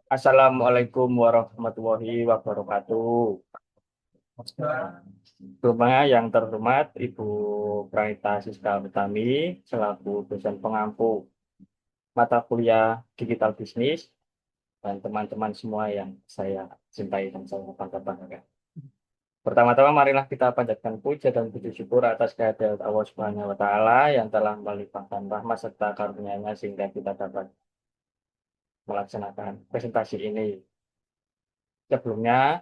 Assalamualaikum warahmatullahi wabarakatuh. Sebelumnya yang terhormat Ibu Pranita Siska Utami selaku dosen pengampu mata kuliah digital bisnis dan teman-teman semua yang saya cintai dan saya banggakan. Pertama-tama marilah kita panjatkan puja dan puji syukur atas kehadirat Allah Subhanahu wa taala yang telah melimpahkan rahmat serta karunia-Nya sehingga kita dapat melaksanakan presentasi ini. Sebelumnya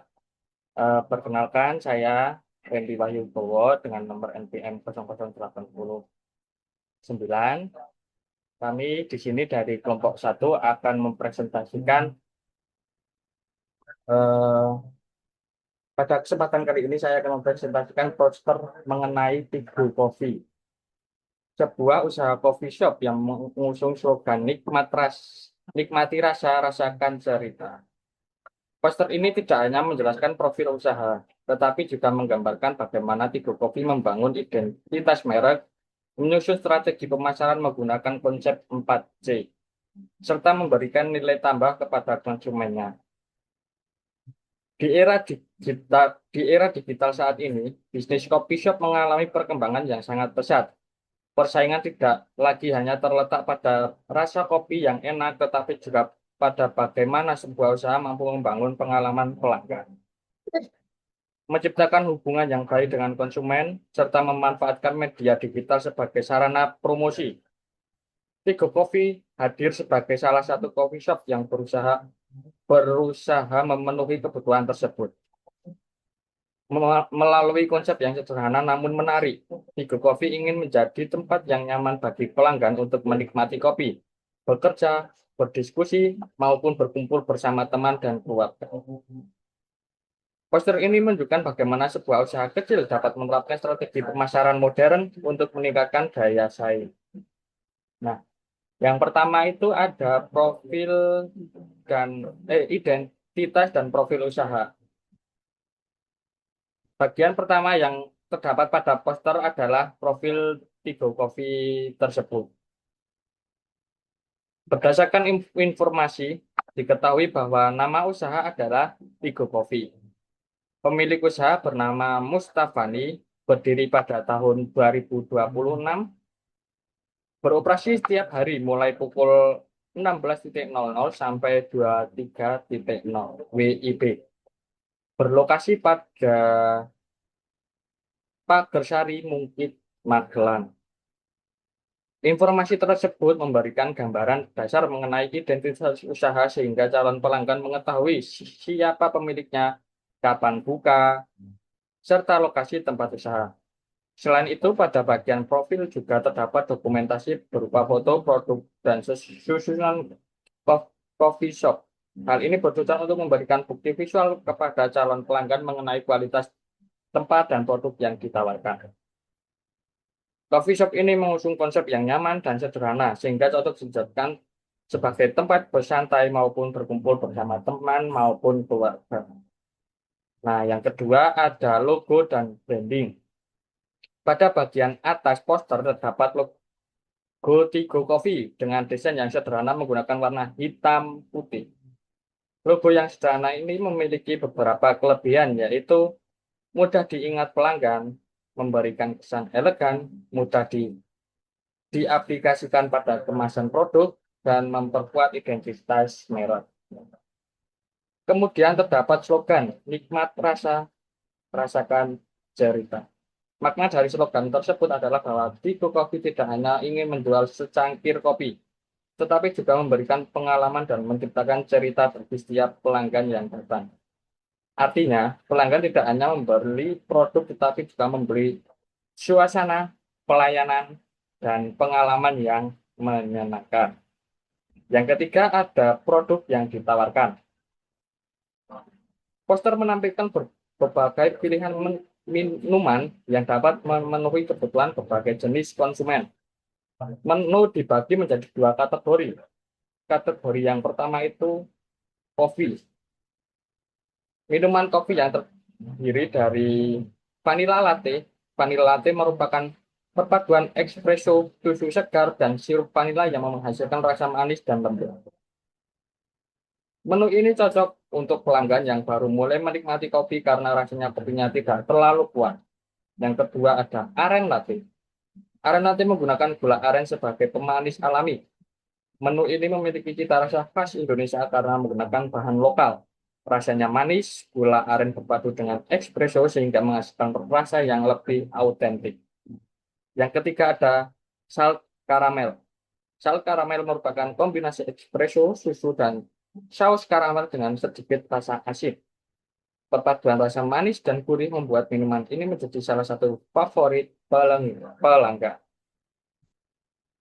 perkenalkan, saya Randy Wahyu Bowo dengan nomor NPM 0089. Kami di sini dari kelompok satu akan mempresentasikan eh, pada kesempatan kali ini saya akan mempresentasikan poster mengenai Tigo Coffee, sebuah usaha coffee shop yang mengusung slogan nikmati rasa, rasakan cerita. Poster ini tidak hanya menjelaskan profil usaha, tetapi juga menggambarkan bagaimana Tigo Coffee membangun identitas merek, menyusun strategi pemasaran menggunakan konsep 4C, serta memberikan nilai tambah kepada konsumennya. Di era digital saat ini, bisnis coffee shop mengalami perkembangan yang sangat pesat. Persaingan tidak lagi hanya terletak pada rasa kopi yang enak, tetapi juga pada bagaimana sebuah usaha mampu membangun pengalaman pelanggan, menciptakan hubungan yang baik dengan konsumen, serta memanfaatkan media digital sebagai sarana promosi. Tigo Coffee hadir sebagai salah satu coffee shop yang berusaha memenuhi kebutuhan tersebut. Melalui konsep yang sederhana namun menarik, Tigo Coffee ingin menjadi tempat yang nyaman bagi pelanggan untuk menikmati kopi, bekerja, berdiskusi, maupun berkumpul bersama teman dan keluarga. Poster ini menunjukkan bagaimana sebuah usaha kecil dapat menerapkan strategi pemasaran modern untuk meningkatkan daya saing. Nah, yang pertama itu ada profil dan identitas dan profil usaha. Bagian pertama yang terdapat pada poster adalah profil Tigo Coffee tersebut. Berdasarkan informasi, diketahui bahwa nama usaha adalah Tigo Coffee. Pemilik usaha bernama Mustafani, berdiri pada tahun 2026, beroperasi setiap hari mulai pukul 16.00 sampai 23.00 WIB. Berlokasi pada Pagersari, Mungkit, Magelang. Informasi tersebut memberikan gambaran dasar mengenai identitas usaha sehingga calon pelanggan mengetahui siapa pemiliknya, kapan buka, serta lokasi tempat usaha. Selain itu, pada bagian profil juga terdapat dokumentasi berupa foto produk dan susunan coffee shop. Hal ini bertujuan untuk memberikan bukti visual kepada calon pelanggan mengenai kualitas tempat dan produk yang ditawarkan. Coffee shop ini mengusung konsep yang nyaman dan sederhana, sehingga cocok dijadikan sebagai tempat bersantai maupun berkumpul bersama teman maupun keluarga. Nah, yang kedua ada logo dan branding. Pada bagian atas poster terdapat logo Tigo Coffee dengan desain yang sederhana menggunakan warna hitam putih. Logo yang sederhana ini memiliki beberapa kelebihan, yaitu mudah diingat pelanggan, memberikan kesan elegan, mudah diaplikasikan pada kemasan produk, dan memperkuat identitas merek. Kemudian terdapat slogan, nikmat rasa, rasakan cerita. Makna dari slogan tersebut adalah bahwa Tigo Coffee tidak hanya ingin menjual secangkir kopi, tetapi juga memberikan pengalaman dan menciptakan cerita bagi setiap pelanggan yang datang. Artinya, pelanggan tidak hanya membeli produk, tetapi juga membeli suasana, pelayanan, dan pengalaman yang menyenangkan. Yang ketiga, ada produk yang ditawarkan. Poster menampilkan berbagai pilihan minuman yang dapat memenuhi kebutuhan berbagai jenis konsumen. Menu dibagi menjadi dua kategori. Kategori yang pertama itu kopi. Minuman kopi yang terdiri dari vanilla latte. Vanilla latte merupakan Perpaduan espresso, susu segar, dan sirup vanila yang menghasilkan rasa manis dan lembut. Menu ini cocok untuk pelanggan yang baru mulai menikmati kopi karena rasanya kopinya tidak terlalu kuat. Yang kedua ada aren latte. Aren latte menggunakan gula aren sebagai pemanis alami. Menu ini memiliki cita rasa khas Indonesia karena menggunakan bahan lokal. Rasanya manis, gula aren berpadu dengan espresso sehingga menghasilkan rasa yang lebih autentik. Yang ketiga ada salt karamel. Salt karamel merupakan kombinasi espresso, susu, dan saus karamel dengan sedikit rasa asin. Perpaduan rasa manis dan gurih membuat minuman ini menjadi salah satu favorit pelanggan.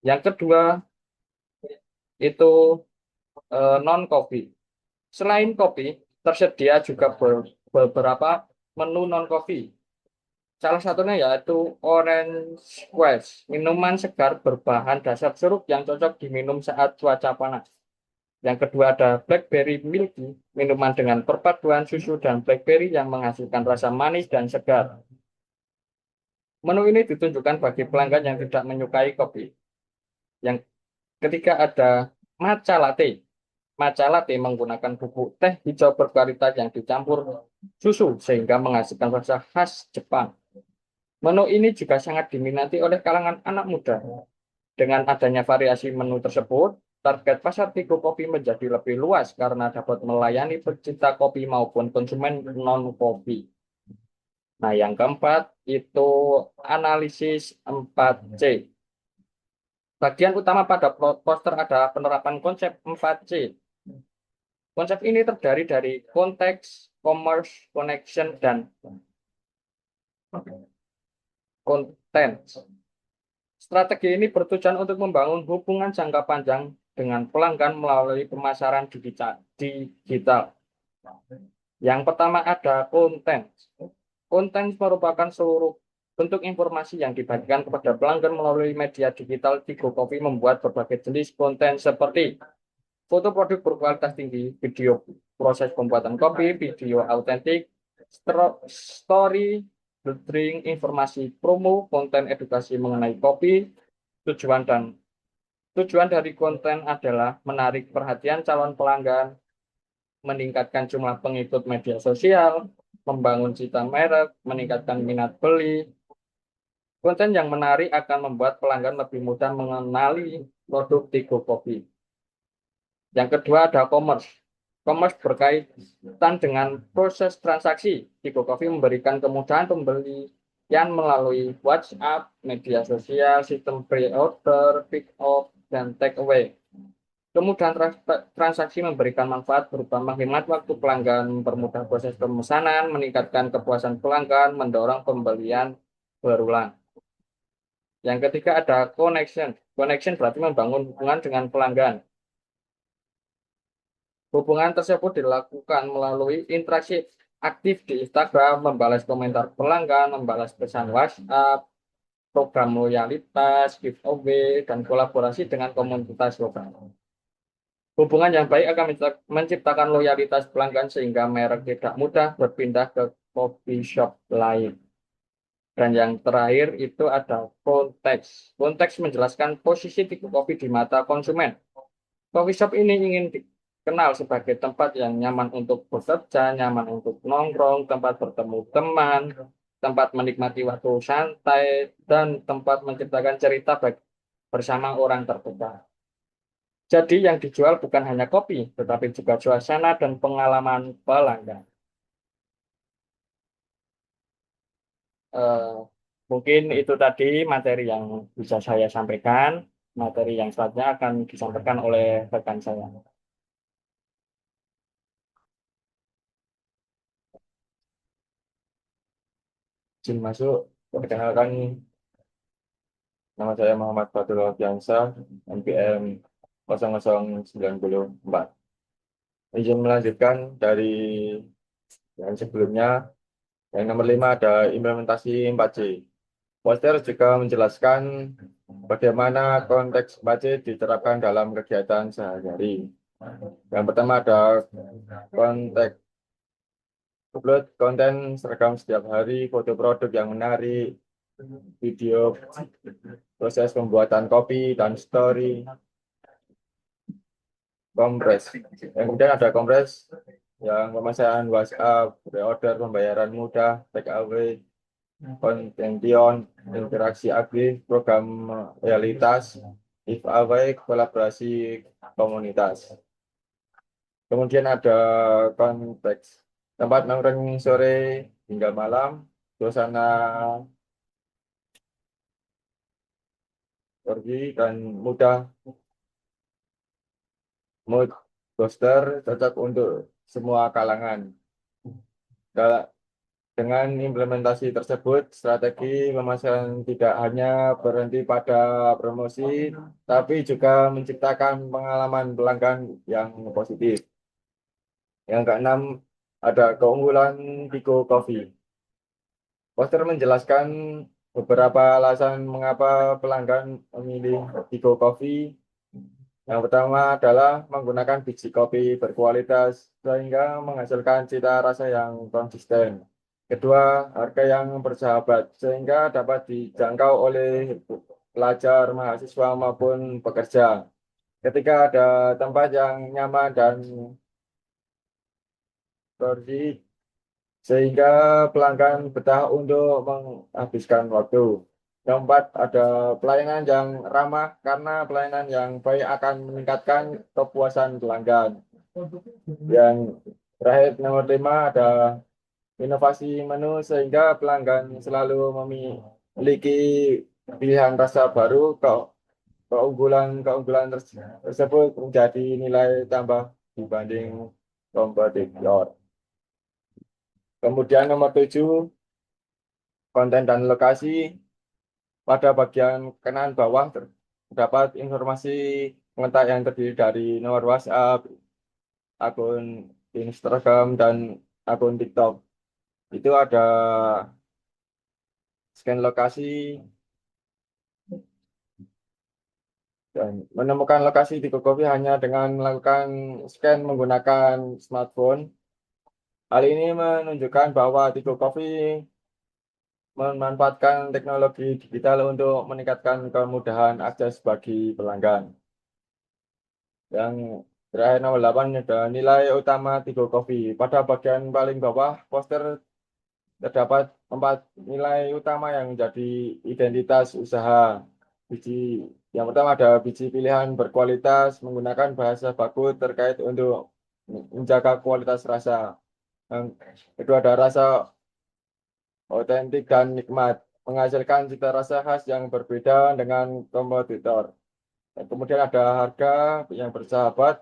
Yang kedua itu non kopi. Selain kopi, tersedia juga beberapa menu non kopi. Salah satunya yaitu orange squash, minuman segar berbahan dasar sirup yang cocok diminum saat cuaca panas. Yang kedua ada blackberry milky, minuman dengan perpaduan susu dan blackberry yang menghasilkan rasa manis dan segar. Menu ini ditunjukkan bagi pelanggan yang tidak menyukai kopi. Yang ketiga ada matcha latte. Matcha latte menggunakan bubuk teh hijau berkualitas yang dicampur susu sehingga menghasilkan rasa khas Jepang. Menu ini juga sangat diminati oleh kalangan anak muda. Dengan adanya variasi menu tersebut, target pasar Tigo Kopi menjadi lebih luas karena dapat melayani pecinta kopi maupun konsumen non-kopi. Nah, yang keempat itu analisis 4C. Bagian utama pada poster ada penerapan konsep 4C. Konsep ini terdiri dari konteks, commerce, connection, dan konten. Strategi ini bertujuan untuk membangun hubungan jangka panjang dengan pelanggan melalui pemasaran digital. Yang pertama ada konten. Konten merupakan seluruh bentuk informasi yang dibagikan kepada pelanggan melalui media digital. Tigo Kopi membuat berbagai jenis konten seperti foto produk berkualitas tinggi, video proses pembuatan kopi, video autentik, story, drink, informasi promo, konten edukasi mengenai kopi. Tujuan dari konten adalah menarik perhatian calon pelanggan, meningkatkan jumlah pengikut media sosial, membangun cita merek, meningkatkan minat beli. Konten yang menarik akan membuat pelanggan lebih mudah mengenali produk Tigo Kopi. Yang kedua ada commerce. Commerce berkaitan dengan proses transaksi. Tigo Coffee memberikan kemudahan pembelian melalui WhatsApp, media sosial, sistem pre-order, pick-up, dan take-away. Kemudahan transaksi memberikan manfaat berupa menghemat waktu pelanggan, mempermudah proses pemesanan, meningkatkan kepuasan pelanggan, mendorong pembelian berulang. Yang ketiga ada connection. Connection berarti membangun hubungan dengan pelanggan. Hubungan tersebut dilakukan melalui interaksi aktif di Instagram, membalas komentar pelanggan, membalas pesan WhatsApp, program loyalitas, giveaway, dan kolaborasi dengan komunitas lokal. Hubungan yang baik akan menciptakan loyalitas pelanggan sehingga merek tidak mudah berpindah ke coffee shop lain. Dan yang terakhir itu ada konteks. Konteks menjelaskan posisi Tigo Kopi di mata konsumen. Coffee shop ini ingin dikenal sebagai tempat yang nyaman untuk bekerja, nyaman untuk nongkrong, tempat bertemu teman, tempat menikmati waktu santai, dan tempat menciptakan cerita bersama orang terdekat. Jadi yang dijual bukan hanya kopi, tetapi juga suasana dan pengalaman pelanggan. Eh, Mungkin itu tadi materi yang bisa saya sampaikan. Materi yang selanjutnya akan disampaikan oleh rekan saya. Izin masuk, perkenalkan nama saya Muhammad Fatul Alfiansa, NPM 0094. Izin melanjutkan dari yang sebelumnya, yang nomor 5 ada implementasi 4C. Poster juga menjelaskan bagaimana konteks 4C diterapkan dalam kegiatan sehari-hari. Yang pertama ada konteks upload konten seragam setiap hari, foto produk yang menarik, video proses pembuatan kopi dan story, kompres. Yang kemudian ada kompres yang pemesanan WhatsApp, pre-order, pembayaran mudah, take away, kontention, interaksi aktif, program realitas, giveaway, kolaborasi komunitas. Kemudian ada konteks tempat nongkrong sore hingga malam, suasana pergi dan mudah, mood booster cocok untuk semua kalangan. Dengan implementasi tersebut, strategi pemasaran tidak hanya berhenti pada promosi, tapi juga menciptakan pengalaman pelanggan yang positif. Yang keenam, ada keunggulan Tigo Coffee. Poster menjelaskan beberapa alasan mengapa pelanggan memilih Tigo Coffee. Yang pertama adalah menggunakan biji kopi berkualitas sehingga menghasilkan cita rasa yang konsisten. Kedua, harga yang bersahabat sehingga dapat dijangkau oleh pelajar, mahasiswa maupun pekerja. Ketiga, ada tempat yang nyaman dan bersih sehingga pelanggan betah untuk menghabiskan waktu. Keempat, ada pelayanan yang ramah karena pelayanan yang baik akan meningkatkan kepuasan pelanggan. Yang terakhir, nomor 5, ada inovasi menu sehingga pelanggan selalu memiliki pilihan rasa baru. Keunggulan-keunggulan tersebut menjadi nilai tambah dibanding kompetitor. Kemudian nomor 7, konten dan lokasi. Pada bagian kanan bawah terdapat informasi kontak yang terdiri dari nomor WhatsApp, akun Instagram, dan akun TikTok. Itu ada scan lokasi dan menemukan lokasi di Coffee hanya dengan melakukan scan menggunakan smartphone. Hal ini menunjukkan bahwa Tigo Coffee memanfaatkan teknologi digital untuk meningkatkan kemudahan akses bagi pelanggan. Yang terakhir nomor 8 ada nilai utama Tigo Coffee. Pada bagian paling bawah poster terdapat 4 nilai utama yang menjadi identitas usaha. Biji yang pertama ada biji pilihan berkualitas menggunakan bahasa baku terkait untuk menjaga kualitas rasa. Yang kedua ada rasa otentik dan nikmat, menghasilkan cita rasa khas yang berbeda dengan kompetitor. Dan kemudian ada harga yang bersahabat,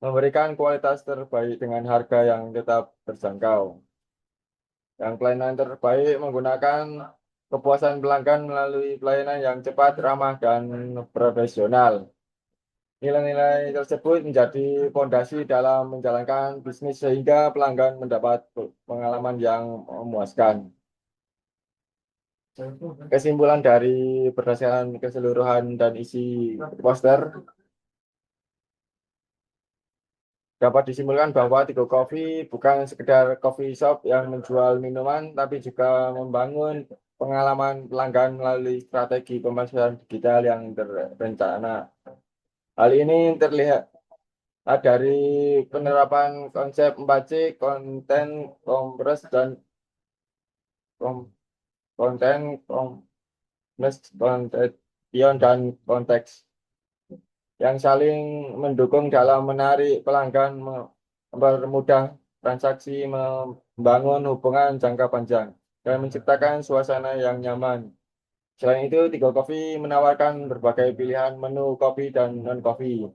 memberikan kualitas terbaik dengan harga yang tetap terjangkau. Yang pelayanan terbaik menggunakan kepuasan pelanggan melalui pelayanan yang cepat, ramah, dan profesional. Nilai-nilai tersebut menjadi fondasi dalam menjalankan bisnis sehingga pelanggan mendapat pengalaman yang memuaskan. Kesimpulan dari berdasarkan keseluruhan dan isi poster, dapat disimpulkan bahwa Tigo Coffee bukan sekedar coffee shop yang menjual minuman, tapi juga membangun pengalaman pelanggan melalui strategi pemasaran digital yang terencana. Hal ini terlihat dari penerapan konsep 4C, konten, kompres, dan kom- konten, kompres, kontention, dan konteks yang saling mendukung dalam menarik pelanggan, mempermudah transaksi, membangun hubungan jangka panjang, dan menciptakan suasana yang nyaman. Selain itu, Tigo Coffee menawarkan berbagai pilihan menu kopi dan non-kopi,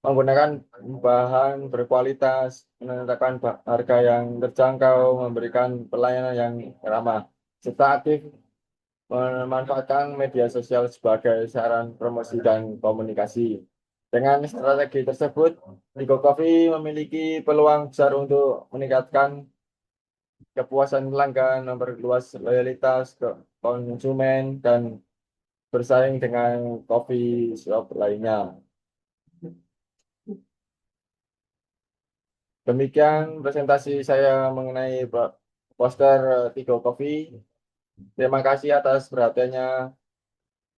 menggunakan bahan berkualitas, menetapkan harga yang terjangkau, memberikan pelayanan yang ramah, serta aktif memanfaatkan media sosial sebagai saran promosi dan komunikasi. Dengan strategi tersebut, Tigo Coffee memiliki peluang besar untuk meningkatkan kepuasan pelanggan, memperluas loyalitas ke konsumen, dan bersaing dengan coffee shop lainnya. Demikian presentasi saya mengenai poster Tigo Coffee. Terima kasih atas perhatiannya.